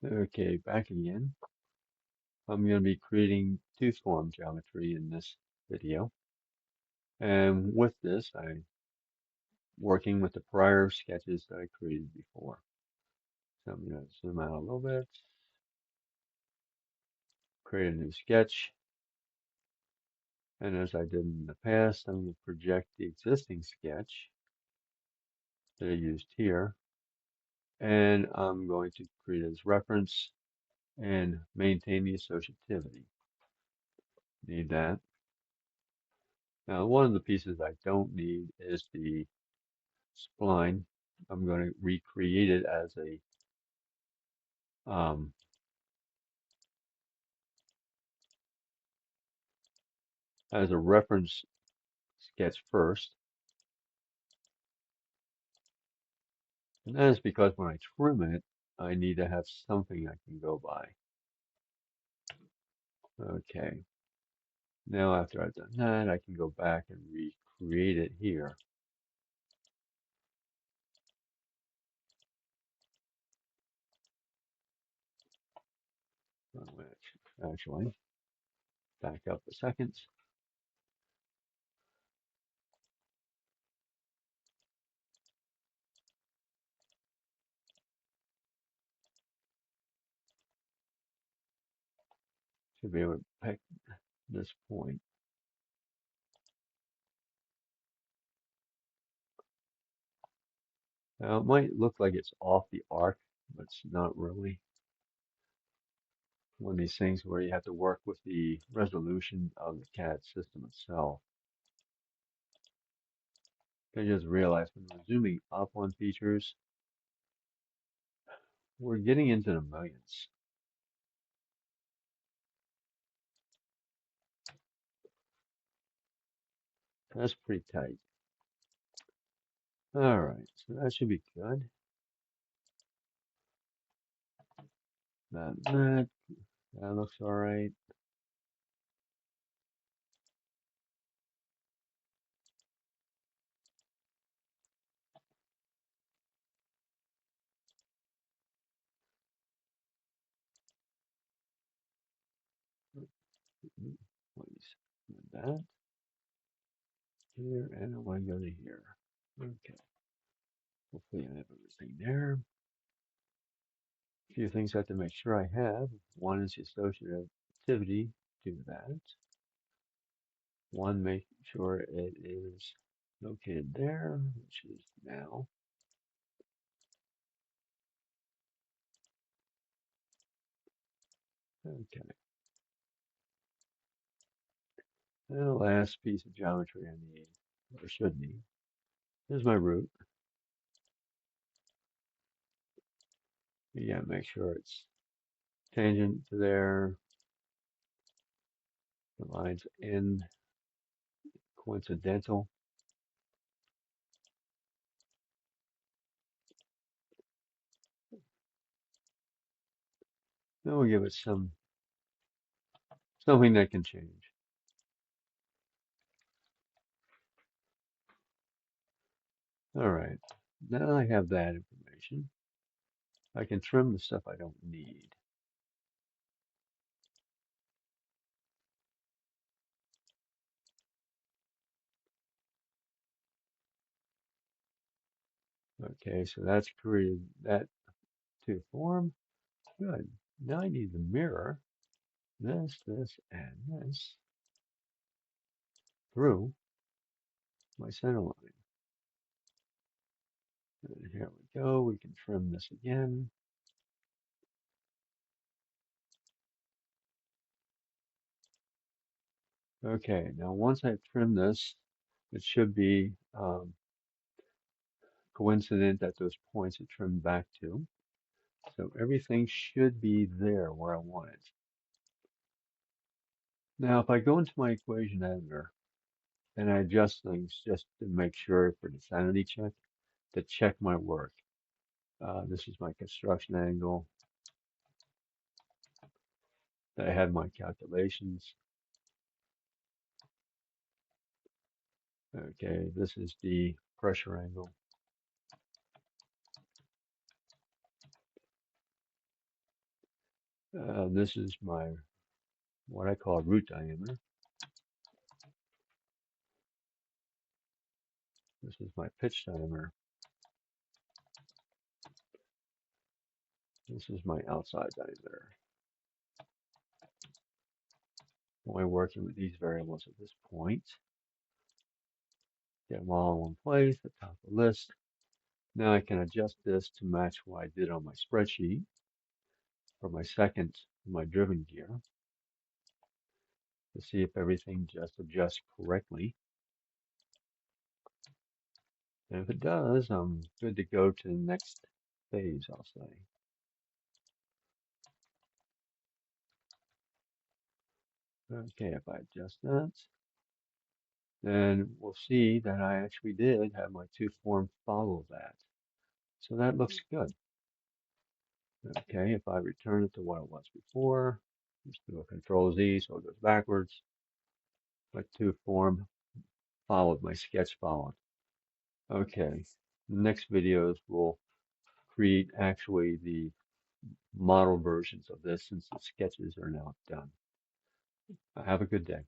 Okay, back again. I'm going to be creating tooth form geometry in this video. And with this, I'm working with the prior sketches that I created before. So I'm going to zoom out a little bit, create a new sketch. And as I did in the past, I'm going to project the existing sketch that I used here. And I'm going to create it as reference and maintain the associativity. Need that. Now, one of the pieces I don't need is the spline. I'm going to recreate it um, as a reference sketch first. And that is because when I trim it, I need to have something I can go by. Okay. Now after I've done that, I can go back and recreate it here. Actually, back up a second. Should be able to pick this point. Now it might look like it's off the arc, but it's not really. One of these things where you have to work with the resolution of the CAD system itself. I just realized when we're zooming up on features, we're getting into the millions. That's pretty tight. All right, so that should be good. That looks all right. Please, that here, and I want to go to here. Okay, hopefully I have everything there. A few things I have to make sure I have. One is the associative activity. Do that. One, make sure it is located there, which is now. Okay. And the last piece of geometry I need, or should need, is my root. You gotta make sure it's tangent to there, the lines end coincidental. Then we'll give it something that can change. All right, now I have that information. I can trim the stuff I don't need. Okay, so that's created that to form. Good. Now I need the mirror this, and this through my center line. And here we go. We can trim this again. Okay, now once I've trimmed this, it should be coincident that those points are trimmed back to. So everything should be there where I want it. Now, if I go into my equation editor and I adjust things just to make sure for the sanity check, to check my work. This is my construction angle that I had my calculations. Okay, this is the pressure angle. This is my what I call root diameter. This is my pitch diameter. This is my outside diameter. Only working with these variables at this point. Get them all in one place at the top of the list. Now I can adjust this to match what I did on my spreadsheet for my driven gear to see if everything just adjusts correctly. And if it does, I'm good to go to the next phase, I'll say. Okay, if I adjust that, then we'll see that I actually did have my two form follow that. So that looks good. Okay, if I return it to what it was before, just do a Control Z so it goes backwards. My two form followed, my sketch followed. Okay, next videos will create actually the model versions of this since the sketches are now done. Have a good day.